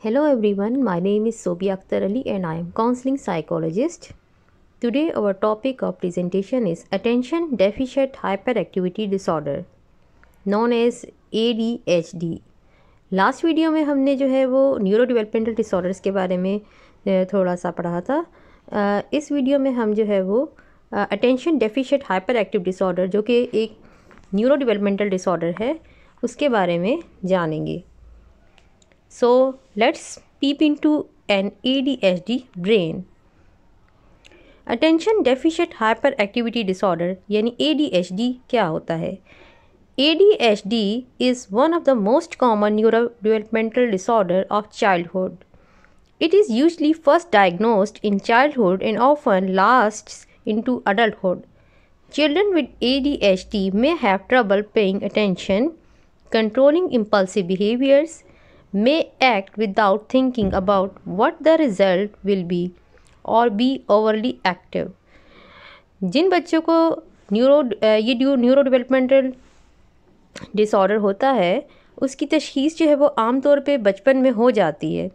Hello everyone, my name is Sobia Akhtar Ali and I am counseling psychologist. Today our topic of presentation is attention deficit hyperactivity disorder known as ADHD. Last video में हमने जो है वो neuro developmental disorders के बारे में थोड़ा सा पढ़ा था। इस वीडियो में हम जो है वो attention deficient hyper active disorder जो कि एक न्यूरो डेवलपमेंटल डिसऑर्डर है उसके बारे में जानेंगे। So let's peep into an ADHD brain. Attention Deficit Hyperactivity Disorder यानी ADHD क्या होता है? ADHD is one of the most common neurodevelopmental disorder of childhood. It is usually first diagnosed in childhood and often lasts into adulthood. Children with ADHD may have trouble paying attention, controlling impulsive behaviors, may act without thinking about what the result will be or be overly active. जिन बच्चों को neuro developmental disorder होता है उसकी तशख़ीस जो है वो आम तौर पे बचपन में हो जाती है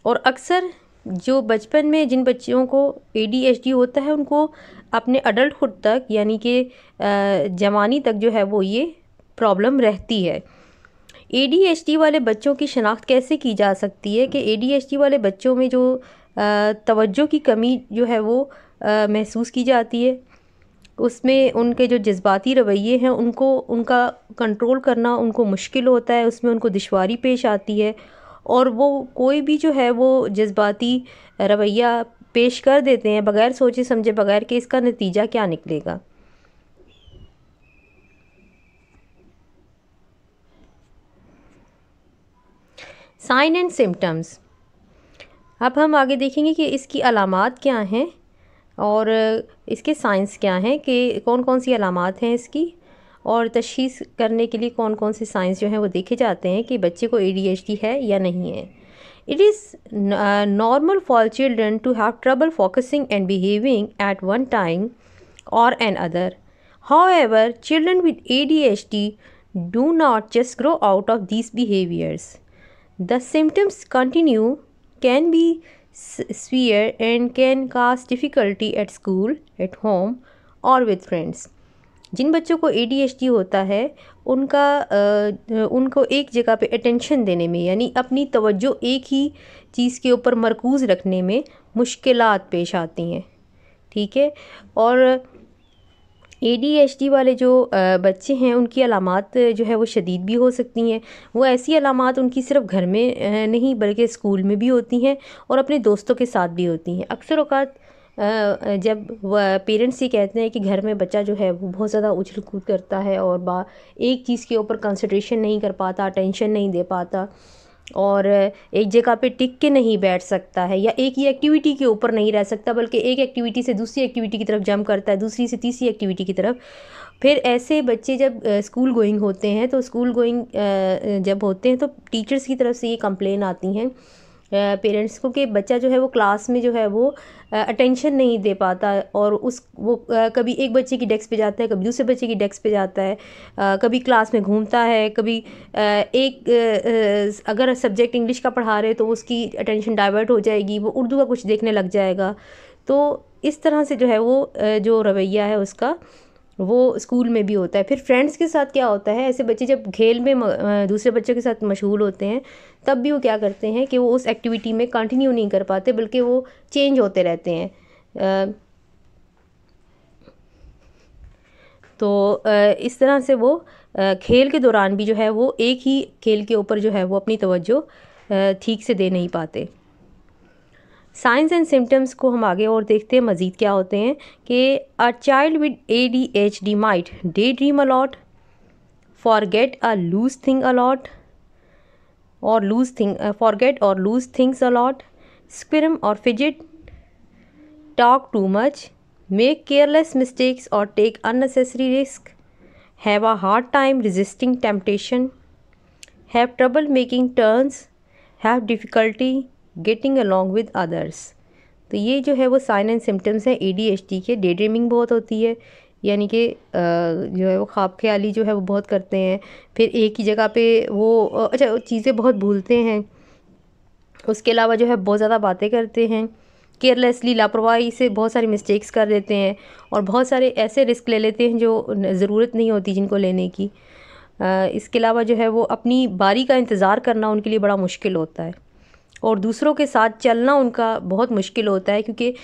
और अक्सर जो बचपन में जिन बच्चों को ADHD होता है उनको अपने अडल्टहुड तक यानी कि जवानी तक जो है वो ये प्रॉब्लम रहती है। ADHD वाले बच्चों की शनाख्त कैसे की जा सकती है कि ADHD वाले बच्चों में जो तवज्जो की कमी जो है वो महसूस की जाती है, उसमें उनके जो जज्बाती रवैये हैं उनको उनका कंट्रोल करना उनको मुश्किल होता है, उसमें उनको दुश्वारी पेश आती है और वो कोई भी जो है वो जज्बाती रवैया पेश कर देते हैं बग़ैर सोचे समझे, बग़ैर कि इसका नतीजा क्या निकलेगा। Sign and symptoms. अब हम आगे देखेंगे कि इसकी अलामात क्या हैं और इसके साइंस क्या हैं कि कौन कौन सी अलामात हैं इसकी और तशख़ीस करने के लिए कौन कौन से साइंस जो हैं वो देखे जाते हैं कि बच्चे को ADHD है या नहीं है। It is normal for children to have trouble focusing and behaving at one time और another. However children with ADHD do not just grow out of these behaviors. The symptoms continue, can be severe and can cause difficulty at school, at home or with friends. जिन बच्चों को ADHD होता है उनको एक जगह pay attention देने में यानी अपनी तवज्जो एक ही चीज़ के ऊपर मरकूज़ रखने में मुश्किलात पेश आती हैं, ठीक है। और ADHD वाले जो बच्चे हैं उनकी अलामात जो है वो शदीद भी हो सकती हैं। वो ऐसी अलामात उनकी सिर्फ घर में नहीं बल्कि स्कूल में भी होती हैं और अपने दोस्तों के साथ भी होती हैं। अक्सर औक़ात जब पेरेंट्स ये कहते हैं कि घर में बच्चा जो है वो बहुत ज़्यादा उछल कूद करता है और एक चीज़ के ऊपर कंसंट्रेशन नहीं कर पाता, अटेंशन नहीं दे पाता और एक जगह पे टिक के नहीं बैठ सकता है या एक ही एक्टिविटी के ऊपर नहीं रह सकता बल्कि एक एक्टिविटी से दूसरी एक्टिविटी की तरफ जंप करता है, दूसरी से तीसरी एक्टिविटी की तरफ। फिर ऐसे बच्चे जब स्कूल गोइंग होते हैं तो स्कूल गोइंग जब होते हैं तो टीचर्स की तरफ से ये कंप्लेन आती हैं पेरेंट्स को कि बच्चा जो है वो क्लास में जो है वो अटेंशन नहीं दे पाता और वो कभी एक बच्चे की डेस्क पे जाता है, कभी दूसरे बच्चे की डेस्क पे जाता है, कभी क्लास में घूमता है, कभी अगर सब्जेक्ट इंग्लिश का पढ़ा रहे तो उसकी अटेंशन डाइवर्ट हो जाएगी, वो उर्दू का कुछ देखने लग जाएगा। तो इस तरह से जो है वो जो रवैया है उसका वो स्कूल में भी होता है। फिर फ्रेंड्स के साथ क्या होता है, ऐसे बच्चे जब खेल में दूसरे बच्चों के साथ मशगूल होते हैं तब भी वो क्या करते हैं कि वो उस एक्टिविटी में कंटिन्यू नहीं कर पाते बल्कि वो चेंज होते रहते हैं। तो इस तरह से वो खेल के दौरान भी जो है वो एक ही खेल के ऊपर जो है वो अपनी तवज्जो ठीक से दे नहीं पाते। साइंस एंड सिम्टम्स को हम आगे और देखते हैं मज़ीद क्या होते हैं कि a child with ADHD might daydream a lot, forget or lose thing a lot or forget or lose things a lot, squirm or fidget, talk too much, make careless mistakes or take unnecessary risk, have a hard time resisting temptation, have trouble making turns, have difficulty getting along with others. तो ये जो है वो sign and symptoms हैं ADHD के। Daydreaming बहुत होती है यानी कि जो है वो ख्वाब ख्याली जो है वो बहुत करते हैं। फिर एक ही जगह पे वो चीज़ें बहुत भूलते हैं उसके अलावा जो है बहुत ज़्यादा बातें करते हैं, केयरलेसली लापरवाही से बहुत सारी मिस्टेक्स कर देते हैं और बहुत सारे ऐसे रिस्क ले लेते हैं जो ज़रूरत नहीं होती जिनको लेने की। इसके अलावा जो है वो अपनी बारी का इंतज़ार करना उनके लिए बड़ा मुश्किल होता है और दूसरों के साथ चलना उनका बहुत मुश्किल होता है, क्योंकि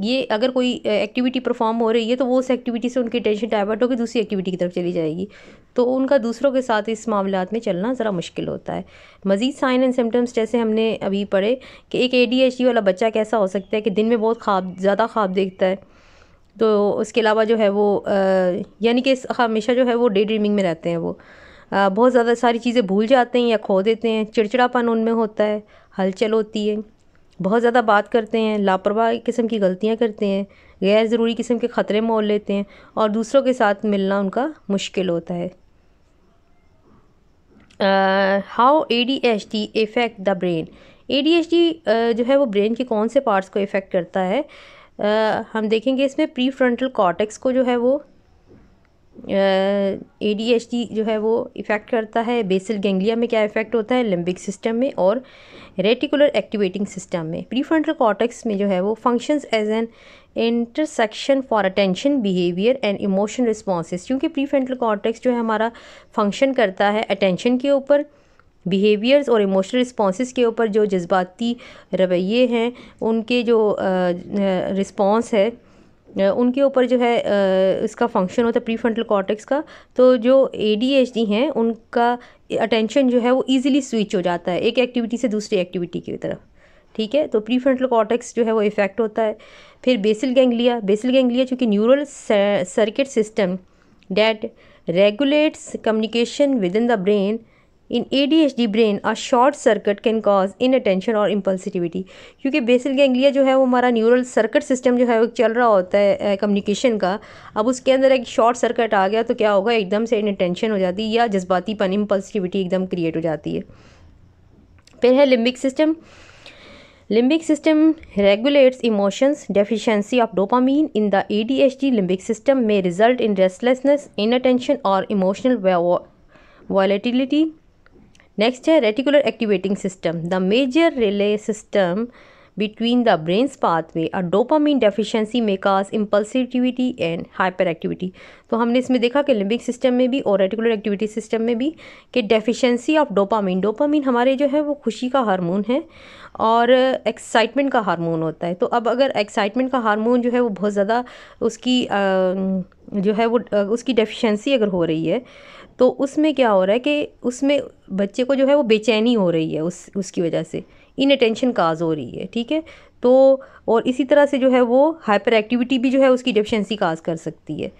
ये अगर कोई एक्टिविटी परफॉर्म हो रही है तो वो उस एक्टिविटी से उनकी टेंशन डाइवर्ट होकर दूसरी एक्टिविटी की तरफ चली जाएगी, तो उनका दूसरों के साथ इस मामलात में चलना ज़रा मुश्किल होता है। मज़ीद साइन एंड सिम्टम्स जैसे हमने अभी पढ़े कि एक ADHD वाला बच्चा कैसा हो सकता है कि दिन में बहुत ज़्यादा ख्वाब देखता है, तो उसके अलावा जो है वो यानी कि हमेशा जो है वो डे ड्रीमिंग में रहते हैं, वो बहुत ज़्यादा सारी चीज़ें भूल जाते हैं या खो देते हैं, चिड़चिड़ापन उनमें होता है, हलचल होती है, बहुत ज़्यादा बात करते हैं, लापरवाह किस्म की गलतियां करते हैं, गैर ज़रूरी किस्म के ख़तरे मोल लेते हैं और दूसरों के साथ मिलना उनका मुश्किल होता है। How ADHD effect the brain. ADHD जो है वो ब्रेन के कौन से पार्ट्स को इफ़ेक्ट करता है। हम देखेंगे इसमें प्री फ्रंटल कॉर्टेक्स को जो है वो ADHD जो है वो इफ़ेक्ट करता है। बेसल गैंग्लिया में क्या इफ़ेक्ट होता है, लिम्बिक सिस्टम में और रेटिकुलर एक्टिवेटिंग सिस्टम में। प्रीफ्रंटल कॉर्टेक्स में जो है वो functions as an intersection for attention, behaviour and emotion responses, क्योंकि प्रीफ्रंटल कॉर्टेक्स जो है हमारा फंक्शन करता है अटेंशन के ऊपर, बिहेवियर्स और इमोशनल रिस्पॉन्सेस के ऊपर, जो जज्बाती रवैये हैं उनके जो रिस्पॉन्स है उनके ऊपर जो है इसका फंक्शन होता है प्रीफ्रंटल कॉर्टेक्स का। तो जो ADHD हैं उनका अटेंशन जो है वो इजीली स्विच हो जाता है एक एक्टिविटी से दूसरी एक्टिविटी की तरफ, ठीक है। तो प्रीफ्रंटल कॉर्टेक्स जो है वो इफ़ेक्ट होता है। फिर बेसल गैंग्लिया चूँकि neural circuit system that regulates communication within the brain, in ADHD brain a short circuit can cause inattention और इम्पल्सिविटी, क्योंकि बेसल गैंग्लिया जो है वो हमारा न्यूरल सर्किट सिस्टम जो है वो चल रहा होता है कम्युनिकेशन का, अब उसके अंदर एक शॉर्ट सर्किट आ गया तो क्या होगा, एकदम से इनअटेंशन हो जाती है या जज्बातीपन, इम्पल्सिविटी एकदम क्रिएट हो जाती है। फिर है limbic system regulates emotions. Deficiency of dopamine in the ADHD limbic system may result in restlessness, inattention or emotional volatility. Next है reticular activating system, the major relay system between the brain's pathway. A dopamine deficiency may cause impulsivity and hyperactivity. तो हमने इसमें देखा कि limbic system में भी और reticular activity system में भी कि डेफिशिएंसी ऑफ डोपामिन हमारे जो है वो खुशी का हार्मोन है और एक्साइटमेंट का हार्मोन होता है। तो अब अगर एक्साइटमेंट का हार्मोन जो है वो बहुत ज़्यादा उसकी जो है वो उसकी डेफिशिएंसी अगर हो रही है तो उसमें क्या हो रहा है कि उसमें बच्चे को जो है वो बेचैनी हो रही है, उसकी वजह से इनअटेंशन काज हो रही है, ठीक है। तो और इसी तरह से जो है वो हाइपर एक्टिविटी भी जो है उसकी डेफिशिएंसी काज कर सकती है।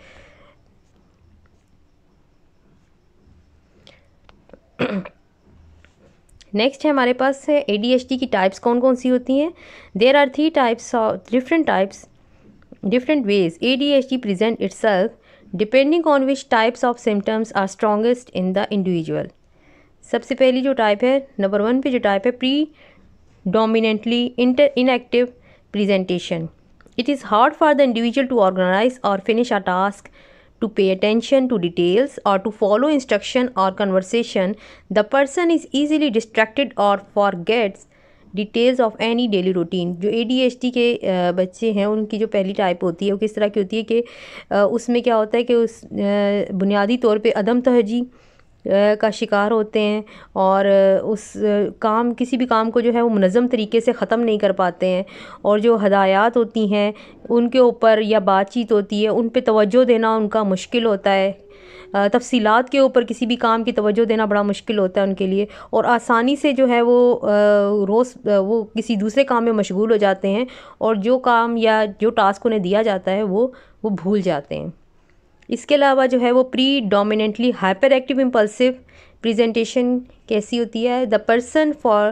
नेक्स्ट है हमारे पास है ADHD की टाइप्स कौन कौन सी होती हैं। There are 3 types of different ways ADHD present itself depending on which types of symptoms are strongest in the individual. सबसे पहली जो टाइप है नंबर 1 पे जो टाइप है predominantly inactive presentation. It is hard for the individual to organize or finish a task, to pay attention to details or to follow instruction or conversation. The person is easily distracted or forgets details of any daily routine. जो ADHD के बच्चे हैं उनकी जो पहली type होती है वो किस तरह की होती है कि उसमें क्या होता है कि उस बुनियादी तौर पे अदम तहजी का शिकार होते हैं और उस किसी भी काम को जो है वो मुनज़्ज़म तरीके से ख़त्म नहीं कर पाते हैं और जो हदायत होती हैं उनके ऊपर या बातचीत होती है उन पे तवज्जो देना उनका मुश्किल होता है, तफसीलात के ऊपर किसी भी काम की तवज्जो देना बड़ा मुश्किल होता है उनके लिए और आसानी से जो है वो रोज़ वो किसी दूसरे काम में मशगूल हो जाते हैं और जो काम या जो टास्क उन्हें दिया जाता है वो भूल जाते हैं। इसके अलावा जो है वो predominantly hyperactive impulsive presentation कैसी होती है। The person for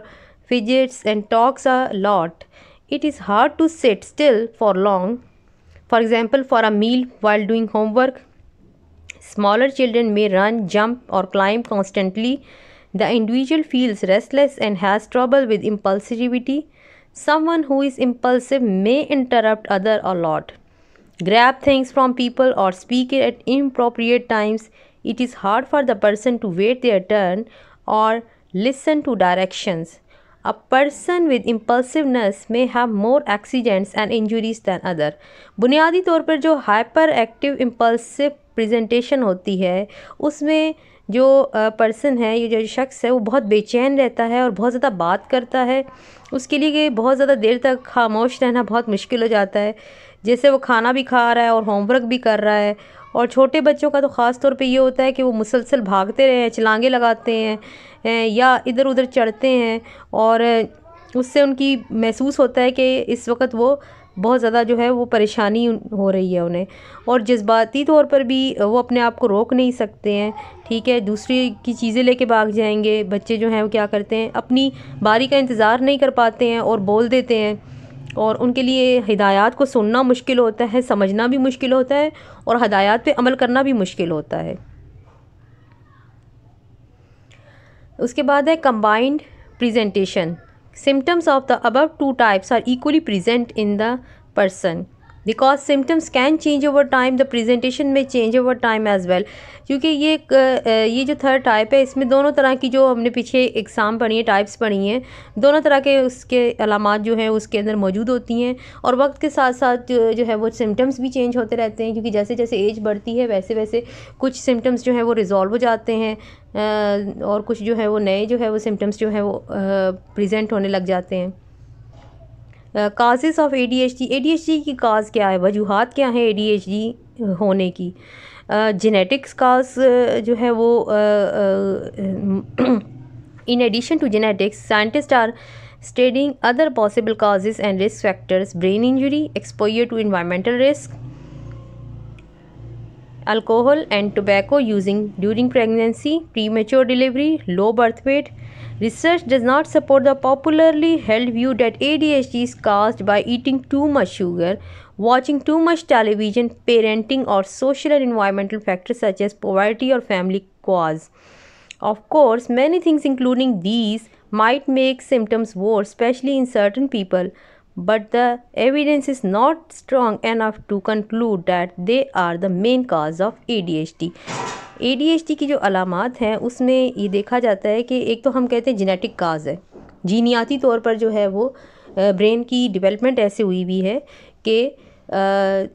fidgets and talks a lot, it is hard to sit still for long, for example for a meal while doing homework. Smaller children may run, jump or climb constantly. The individual feels restless and has trouble with impulsivity. Someone who is impulsive may interrupt others a lot, grab things from people or speak at inappropriate times. It is hard for the person to wait their turn or listen to directions. A person with impulsiveness may have more accidents and injuries than other. बुनियादी तौर पर जो hyper active impulsive presentation होती है उसमें जो person है, ये जो शख्स है, वो बहुत बेचैन रहता है और बहुत ज़्यादा बात करता है। उसके लिए बहुत ज़्यादा देर तक खामोश रहना बहुत मुश्किल हो जाता है। जैसे वो खाना भी खा रहा है और होमवर्क भी कर रहा है। और छोटे बच्चों का तो ख़ास तौर पे ये होता है कि वो मुसलसल भागते हैं, छलांगे लगाते हैं या इधर उधर चढ़ते हैं और उससे उनकी महसूस होता है कि इस वक्त वो बहुत ज़्यादा जो है वो परेशानी हो रही है उन्हें, और जज्बाती तौर पर भी वो अपने आप को रोक नहीं सकते हैं। ठीक है, दूसरी की चीज़ें लेके भाग जाएंगे। बच्चे जो हैं वो क्या करते हैं, अपनी बारी का इंतज़ार नहीं कर पाते हैं और बोल देते हैं, और उनके लिए हिदायत को सुनना मुश्किल होता है, समझना भी मुश्किल होता है और हिदायत पे अमल करना भी मुश्किल होता है। उसके बाद है combined presentation. Symptoms of the above two types are equally present in the person. Because symptoms can change over time, the presentation may change over time as well. क्योंकि ये जो थर्ड टाइप है, इसमें दोनों तरह की, जो हमने पीछे एग्ज़ाम पढ़ी है, टाइप्स पढ़ी हैं, दोनों तरह के उसके अलामात जो हैं उसके अंदर मौजूद होती हैं। और वक्त के साथ साथ जो है वो सिम्टम्स भी चेंज होते रहते हैं, क्योंकि जैसे जैसे एज बढ़ती है वैसे वैसे कुछ सिम्टम्स जो हैं वो रिजॉल्व हो जाते हैं और कुछ जो है वो नए जो है वो सिम्टम्स जो है वो प्रेजेंट होने लग जाते हैं। Causes of ADHD। ADHD की काज क्या है, वजूहात क्या हैं ADHD होने की। जेनेटिक्स काज जो है वो in addition to genetics, scientist are studying other possible causes and risk factors: brain injury, exposure to environmental risk, alcohol and tobacco using during pregnancy, premature delivery, low birth weight. Research does not support the popularly held view that ADHD is caused by eating too much sugar, watching too much television, parenting, or social and environmental factors such as poverty or family cause. Of course, many things including these might make symptoms worse, especially in certain people, but the evidence is not strong enough to conclude that they are the main cause of ADHD. ADHD की जो अलामात हैं उसमें ये देखा जाता है कि एक तो हम कहते हैं जेनेटिक काज है, जीनियाती तौर पर जो है वो ब्रेन की डेवलपमेंट ऐसे हुई हुई है कि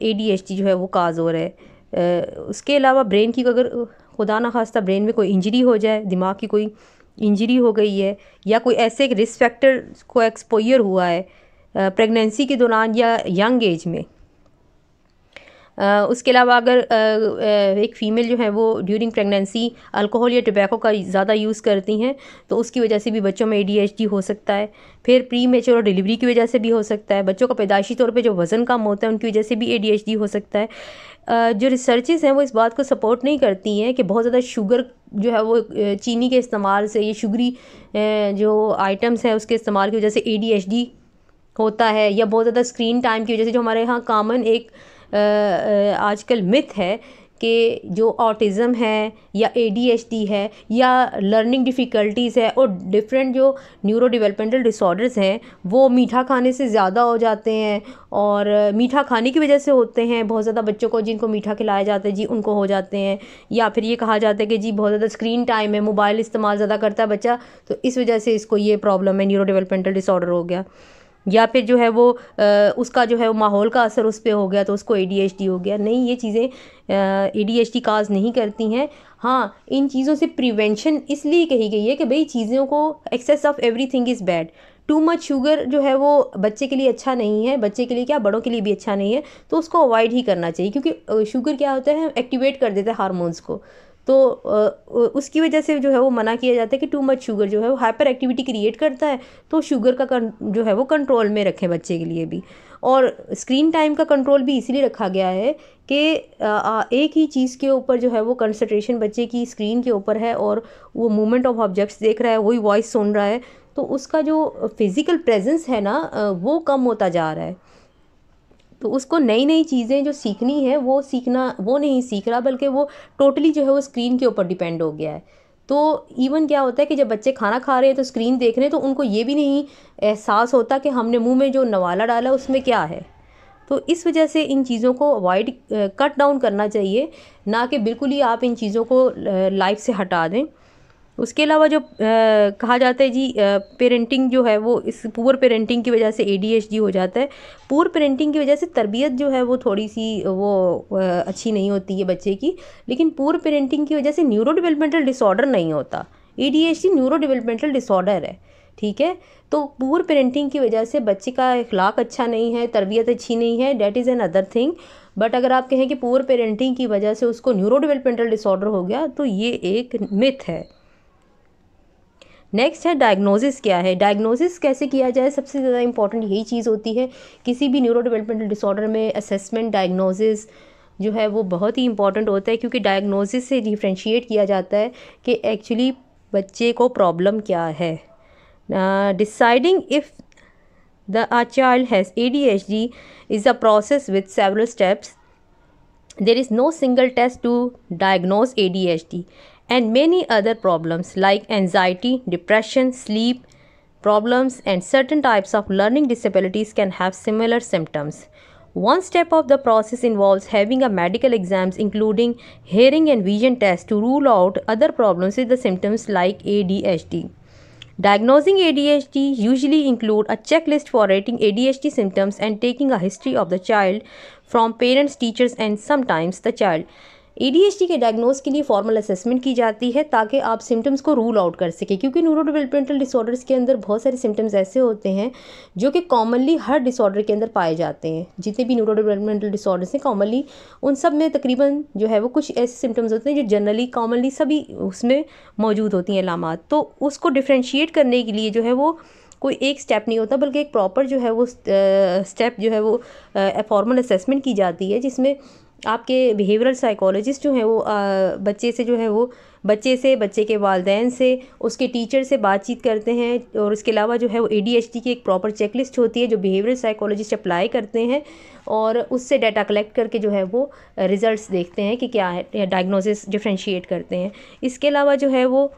ADHD जो है वो काज हो रहा है। उसके अलावा ब्रेन की अगर खुदा ना खास्ता ब्रेन में कोई इंजरी हो जाए, दिमाग की कोई इंजरी हो गई है, या कोई ऐसे रिस्क फैक्टर को एक्सपोजर हुआ है प्रेगनेंसी के दौरान या यंग एज में। उसके अलावा अगर एक फ़ीमेल जो है वो ड्यूरिंग प्रेगनेंसी अल्कोहल या टोबैको का ज़्यादा यूज़ करती हैं तो उसकी वजह से भी बच्चों में ADHD हो सकता है। फिर प्री मेच्योर डिलीवरी की वजह से भी हो सकता है। बच्चों का पैदाइशी तौर पे जो वज़न कम होता है उनकी वजह से भी ADHD हो सकता है। जो रिसर्चेस हैं वो इस बात को सपोर्ट नहीं करती हैं कि बहुत ज़्यादा शुगर जो है वो चीनी के इस्तेमाल से, ये शुगरी जो आइटम्स हैं उसके इस्तेमाल की वजह से ADHD होता है, या बहुत ज़्यादा स्क्रीन टाइम की वजह से, जो हमारे यहाँ कॉमन एक आजकल मिथ है कि जो ऑटिज़म है या ADHD है या लर्निंग डिफ़िकल्टीज़ है और डिफरेंट जो न्यूरो डेवलपमेंटल डिसऑर्डर्स हैं वो मीठा खाने से ज़्यादा हो जाते हैं, और मीठा खाने की वजह से होते हैं। बहुत ज़्यादा बच्चों को जिनको मीठा खिलाया जाता है जी उनको हो जाते हैं, या फिर ये कहा जाता है कि जी बहुत ज़्यादा स्क्रीन टाइम है, मोबाइल इस्तेमाल ज़्यादा करता है बच्चा तो इस वजह से इसको ये प्रॉब्लम है, न्यूरो डेवलपमेंटल डिसऑर्डर हो गया। या फिर जो है वो उसका जो है वो माहौल का असर उस पर हो गया तो उसको ADHD हो गया। नहीं, ये चीज़ें ADHD काज नहीं करती हैं। हाँ, इन चीज़ों से प्रिवेंशन इसलिए कही गई है कि भाई चीज़ों को excess of everything is bad. Too much sugar जो है वो बच्चे के लिए अच्छा नहीं है, बच्चे के लिए क्या बड़ों के लिए भी अच्छा नहीं है, तो उसको अवॉइड ही करना चाहिए, क्योंकि शुगर क्या होता है, एक्टिवेट कर देता है हार्मोन्स को, तो उसकी वजह से जो है वो मना किया जाता है कि टू मच शुगर जो है वो हाइपर एक्टिविटी क्रिएट करता है, तो शुगर का जो है वो कंट्रोल में रखें बच्चे के लिए भी। और स्क्रीन टाइम का कंट्रोल भी इसीलिए रखा गया है कि एक ही चीज़ के ऊपर जो है वो कंसंट्रेशन बच्चे की स्क्रीन के ऊपर है और वो मूवमेंट ऑफ ऑब्जेक्ट्स देख रहा है, वही वॉइस सुन रहा है, तो उसका जो फिज़िकल प्रेजेंस है ना वो कम होता जा रहा है। तो उसको नई नई चीज़ें जो सीखनी है वो नहीं सीख रहा, बल्कि वो टोटली जो है वो स्क्रीन के ऊपर डिपेंड हो गया है। तो इवन क्या होता है कि जब बच्चे खाना खा रहे हैं तो स्क्रीन देख रहे हैं, तो उनको ये भी नहीं एहसास होता कि हमने मुंह में जो नवाला डाला उसमें क्या है। तो इस वजह से इन चीज़ों को अवॉइड कट डाउन करना चाहिए, ना कि बिल्कुल ही आप इन चीज़ों को लाइफ से हटा दें। उसके अलावा जो कहा जाता है जी पेरेंटिंग जो है वो इस पुअर पेरेंटिंग की वजह से ADHD हो जाता है। पुअर पेरेंटिंग की वजह से तरबियत जो है वो थोड़ी सी वो अच्छी नहीं होती है बच्चे की, लेकिन पुअर पेरेंटिंग की वजह से न्यूरो डेवलपमेंटल डिसऑर्डर नहीं होता। ADHD न्यूरो डेवलपमेंटल डिसऑर्डर है, ठीक है। तो पुअर पेरेंटिंग की वजह से बच्चे का इखलाक अच्छा नहीं है, तरबियत अच्छी नहीं है, that is an other thing. But अगर आप कहें कि पुअर पेरेंटिंग की वजह से उसको न्यूरो डेवलपमेंटल डिसऑर्डर हो गया, तो ये एक मिथ है। नेक्स्ट है डायग्नोसिस क्या है। डायग्नोसिस कैसे किया जाए, सबसे ज़्यादा इंपॉर्टेंट यही चीज़ होती है किसी भी न्यूरो डेवलपमेंटल डिसऑर्डर में। असेसमेंट डायग्नोसिस जो है वो बहुत ही इंपॉर्टेंट होता है, क्योंकि डायग्नोसिस से डिफ्रेंशिएट किया जाता है कि एक्चुअली बच्चे को प्रॉब्लम क्या है। Deciding if a child has ADHD is a process with several steps. There is no single test to diagnose ADHD, and many other problems like anxiety, depression, sleep problems, and certain types of learning disabilities can have similar symptoms. One step of the process involves having a medical exams including hearing and vision tests to rule out other problems with the symptoms like ADHD. Diagnosing ADHD usually include a checklist for rating ADHD symptoms and taking a history of the child from parents, teachers and sometimes the child. ADHD के diagnose के लिए formal assessment की जाती है ताकि आप symptoms को rule out कर सकें, क्योंकि न्यूरो डेवलपमेंटल डिसऑर्डर्स के अंदर बहुत सारे सिम्टम्स ऐसे होते हैं जो कि कॉमनली हर डिसऑर्डर के अंदर पाए जाते हैं। जितने भी न्यूरो डेवलपमेंटल डिसऑर्डर्स हैं कॉमनली उन सब में तकरीबन जो है वो कुछ ऐसे सिम्टम्स होते हैं जो जनरली कॉमनली सभी उसमें मौजूद होती हैं अलामात। तो उसको डिफ्रेंशिएट करने के लिए जो है वो कोई एक स्टेप नहीं होता, बल्कि एक प्रॉपर जो है वो स्टेप जो है वो फॉर्मल असेसमेंट की जाती है, जिसमें आपके बिहेवियरल साइकोलॉजिस्ट जो हैं वो बच्चे से जो है वो बच्चे के वालिदैन से, उसके टीचर से बातचीत करते हैं। और उसके अलावा जो है वो ADHD की एक प्रॉपर चेकलिस्ट होती है जो बिहेवियरल साइकोलॉजिस्ट अप्लाई करते हैं, और उससे डाटा कलेक्ट करके जो है वो रिजल्ट्स देखते हैं कि क्या है, डायग्नोसिस डिफ्रेंशिएट करते हैं। इसके अलावा जो है वो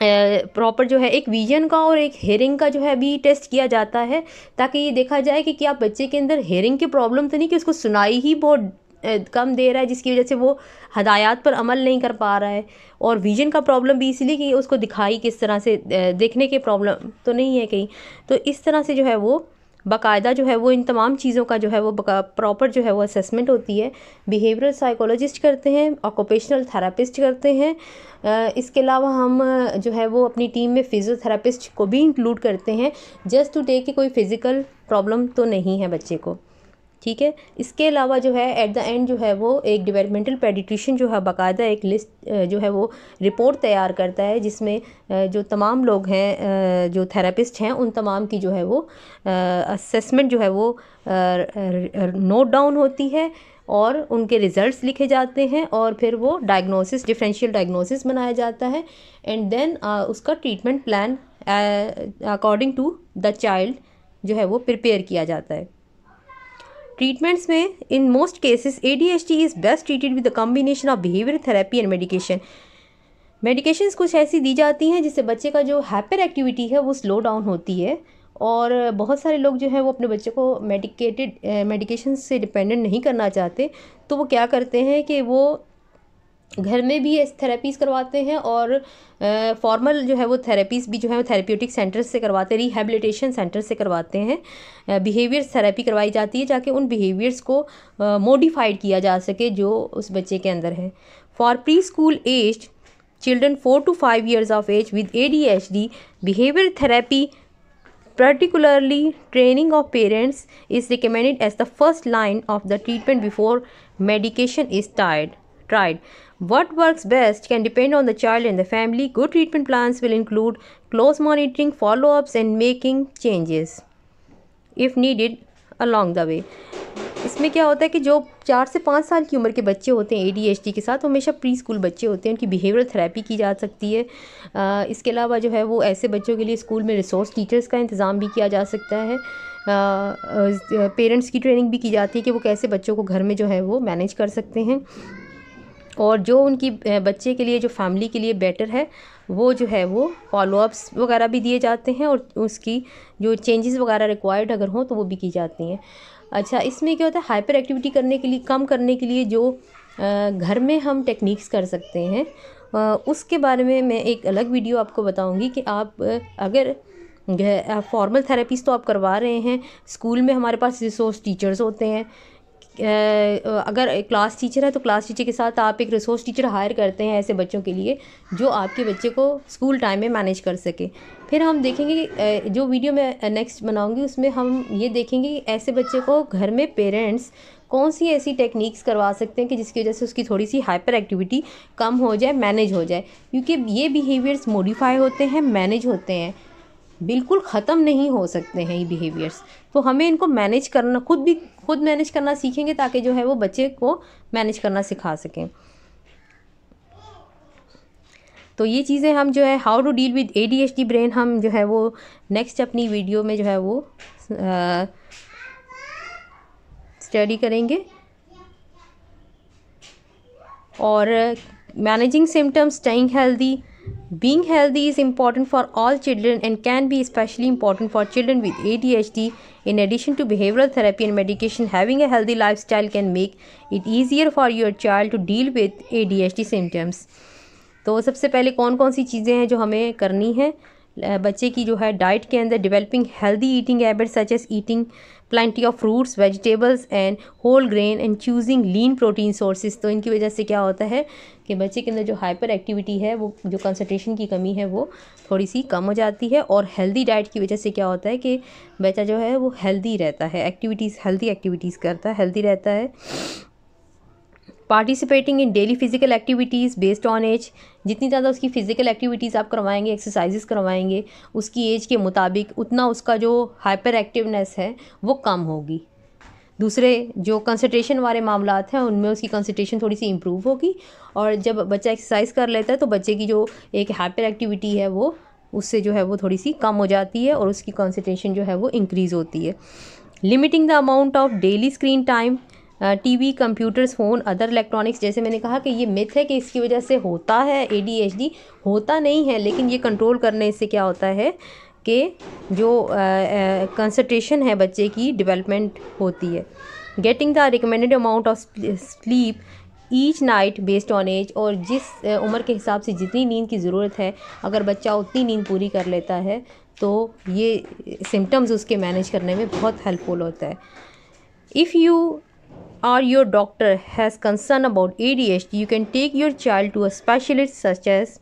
प्रॉपर जो है एक विजन का और एक हेयरिंग का जो है अभी टेस्ट किया जाता है, ताकि ये देखा जाए कि क्या बच्चे के अंदर हेयरिंग की प्रॉब्लम तो नहीं कि उसको सुनाई ही बहुत कम दे रहा है जिसकी वजह से वो हदायत पर अमल नहीं कर पा रहा है, और विजन का प्रॉब्लम भी इसलिए कि उसको दिखाई किस तरह से देखने के प्रॉब्लम तो नहीं है कहीं। तो इस तरह से जो है वो बाकायदा जो है वो इन तमाम चीज़ों का जो है वो प्रॉपर जो है वो असेसमेंट होती है। बिहेवियरल साइकोलॉजिस्ट करते हैं, ऑक्यूपेशनल थेरापिस्ट करते हैं। इसके अलावा हम जो है वो अपनी टीम में फिजियोथेरापिस्ट को भी इंक्लूड करते हैं, जस्ट टू टेक कि कोई फिज़िकल प्रॉब्लम तो नहीं है बच्चे को, ठीक है। इसके अलावा जो है एट द एंड जो है वो एक डेवलपमेंटल पेडिट्रिशियन जो है बाकायदा एक लिस्ट जो है वो रिपोर्ट तैयार करता है, जिसमें जो तमाम लोग हैं जो थेरेपिस्ट हैं उन तमाम की जो है वो असेसमेंट जो है वो नोट डाउन होती है और उनके रिज़ल्ट्स लिखे जाते हैं, और फिर वो डायग्नोसिस डिफरेंशियल डायग्नोसिस बनाया जाता है, एंड देन उसका treatment plan according to the child जो है वो प्रिपेयर किया जाता है। ट्रीटमेंट्स में in most cases ADHD is best treated with the combination of behaviour therapy and medication. Medications कुछ ऐसी दी जाती हैं जिससे बच्चे का जो हाइपर एक्टिविटी है वो स्लो डाउन होती है, और बहुत सारे लोग जो है वो अपने बच्चे को मेडिकेशन से डिपेंडेंट नहीं करना चाहते, तो वो क्या करते हैं कि वो घर में भी ऐसी थेरेपीज़ करवाते हैं, और फॉर्मल जो है वो थेरेपीज़ भी जो है वो थेरेप्यूटिक सेंटर से करवाते हैं, रिहेबिलिटेशन सेंटर से करवाते हैं। बिहेवियर थेरेपी करवाई जाती है ताकि उन बिहेवियर्स को मॉडिफाइड किया जा सके जो उस बच्चे के अंदर है। For preschool age children 4 to 5 years of age with ADHD, behavior therapy, particularly training of parents, is recommended as the first line of the treatment before medication is tried. What works best can depend on the child and the family. Good treatment plans will include close monitoring, follow-ups and making changes if needed along the way. इसमें क्या होता है कि जो 4 से 5 साल की उम्र के बच्चे होते हैं ADHD के साथ, हमेशा प्री स्कूल बच्चे होते हैं, उनकी बिहेवियरल थेरेपी की जा सकती है। इसके अलावा जो है वो ऐसे बच्चों के लिए स्कूल में रिसोर्स टीचर्स का इंतज़ाम भी किया जा सकता है। पेरेंट्स की ट्रेनिंग भी की जाती है कि वो कैसे बच्चों को घर में जो है वो मैनेज कर सकते हैं, और जो उनकी बच्चे के लिए जो फैमिली के लिए बेटर है वो जो है वो फॉलोअप्स वगैरह भी दिए जाते हैं, और उसकी जो चेंजेस वगैरह रिक्वायर्ड अगर हों तो वो भी की जाती हैं। अच्छा, इसमें क्या होता है, हाइपर एक्टिविटी कम करने के लिए जो घर में हम टेक्निक्स कर सकते हैं उसके बारे में मैं एक अलग वीडियो आपको बताऊंगी कि आप अगर फॉर्मल थेरेपीज़ तो आप करवा रहे हैं, स्कूल में हमारे पास रिसोर्स टीचर्स होते हैं। अगर क्लास टीचर है तो क्लास टीचर के साथ आप एक रिसोर्स टीचर हायर करते हैं ऐसे बच्चों के लिए जो आपके बच्चे को स्कूल टाइम में मैनेज कर सके। फिर हम देखेंगे कि जो वीडियो मैं नेक्स्ट बनाऊंगी उसमें हम ये देखेंगे कि ऐसे बच्चे को घर में पेरेंट्स कौन सी ऐसी टेक्निक्स करवा सकते हैं कि जिसकी वजह से उसकी थोड़ी सी हाइपर एक्टिविटी कम हो जाए, मैनेज हो जाए, क्योंकि ये बिहेवियर्स मॉडिफाई होते हैं, मैनेज होते हैं, बिल्कुल ख़त्म नहीं हो सकते हैं ये बिहेवियर्स। तो हमें इनको मैनेज करना, खुद मैनेज करना सीखेंगे ताकि जो है वो बच्चे को मैनेज करना सिखा सकें। तो ये चीज़ें हम जो है how to deal with ADHD brain हम जो है वो नेक्स्ट अपनी वीडियो में जो है वो स्टडी करेंगे। और managing symptoms, staying healthy, being healthy is important for all children and can be especially important for children with ADHD. In addition to behavioral therapy and medication, having a healthy lifestyle can make it easier for your child to deal with ADHD symptoms. तो सबसे पहले कौन कौन सी चीज़ें हैं जो हमें करनी है बच्चे की जो है डाइट के अंदर, developing healthy eating habits such as eating plenty of fruits, vegetables and whole grain and choosing lean protein sources। तो इनकी वजह से क्या होता है कि बच्चे के अंदर जो हाइपर एक्टिविटी है, वो जो कंसंट्रेशन की कमी है वो थोड़ी सी कम हो जाती है। और हेल्दी डाइट की वजह से क्या होता है कि बच्चा जो है वो हेल्दी रहता है, हेल्दी एक्टिविटीज़ करता है, हेल्दी रहता है। Participating in daily physical activities based on age, जितनी ज़्यादा उसकी फ़िज़िकल एक्टिविटीज़ आप करवाएंगे, एक्सरसाइजेस करवाएंगे उसकी एज के मुताबिक, उतना उसका जो हाइपर एक्टिवनेस है वो कम होगी। दूसरे जो कंसंट्रेशन वाले मामलात हैं उनमें उसकी कंसंट्रेशन थोड़ी सी इम्प्रूव होगी। और जब बच्चा एक्सरसाइज कर लेता है तो बच्चे की जो एक हाइपर एक्टिविटी है वो उससे जो है वो थोड़ी सी कम हो जाती है और उसकी कंसंट्रेशन जो है वो इंक्रीज़ होती है। Limiting the amount of daily screen time, TV, computers, phone, other electronics. जैसे मैंने कहा कि ये मिथ है कि इसकी वजह से होता है ADHD, होता नहीं है, लेकिन ये कंट्रोल करने से क्या होता है कि जो कंसंट्रेशन है बच्चे की डेवलपमेंट होती है। Getting the recommended amount of sleep each night based on age, और जिस उम्र के हिसाब से जितनी नींद की ज़रूरत है अगर बच्चा उतनी नींद पूरी कर लेता है तो ये सिम्टम्स उसके मैनेज करने में बहुत हेल्पफुल होता है। If you or your doctor has concern about ADHD, you can take your child to a specialist such as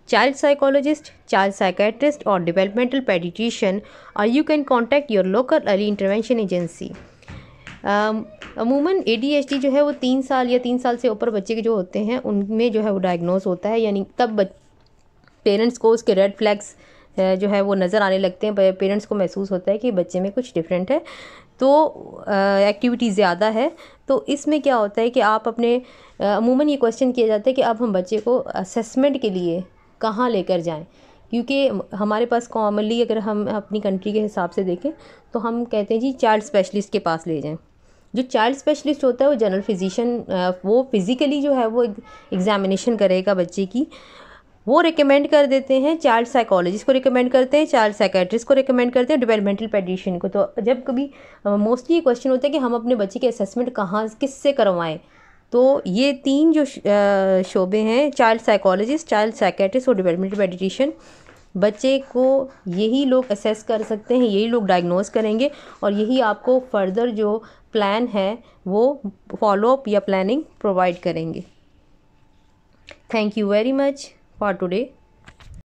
child psychologist, child psychiatrist or developmental pediatrician, or you can contact your local early intervention agency। अमूमन ADHD जो है वो 3 साल या 3 साल से ऊपर बच्चे के जो होते हैं उनमें जो है वो डायग्नोस होता है, यानी तब पेरेंट्स को उसके रेड फ्लैग्स जो है वो नज़र आने लगते हैं। पेरेंट्स को महसूस होता है कि बच्चे में कुछ डिफरेंट है, तो एक्टिविटी ज़्यादा है। तो इसमें क्या होता है कि आप अपने अमूमन ये क्वेश्चन किया जाता है कि अब हम बच्चे को असेसमेंट के लिए कहाँ लेकर जाएं, क्योंकि हमारे पास कॉमनली अगर हम अपनी कंट्री के हिसाब से देखें तो हम कहते हैं जी चाइल्ड स्पेशलिस्ट के पास ले जाएं। जो चाइल्ड स्पेशलिस्ट होता है वो जनरल फिजिशियन, वो फिज़िकली जो है वो एग्जामिनेशन करेगा बच्चे की, वो रिकमेंड कर देते हैं। चाइल्ड साइकोलॉजिस्ट को रिकमेंड करते हैं, चाइल्ड साइकेट्रिस्ट को रिकमेंड करते हैं, डेवलपमेंटल पेडिएट्रिशियन को। तो जब कभी मोस्टली ये क्वेश्चन होता है कि हम अपने बच्चे के असेसमेंट कहाँ किससे करवाएं, तो ये 3 जो शोबे हैं, चाइल्ड साइकोलॉजिस्ट, चाइल्ड साइकेट्रिस्ट और डेवलपमेंटल पेडिएट्रिशियन, बच्चे को यही लोग असेस कर सकते हैं, यही लोग डायग्नोस करेंगे और यही आपको फर्दर जो प्लान है वो फॉलोअप या प्लानिंग प्रोवाइड करेंगे। Thank you very much for today।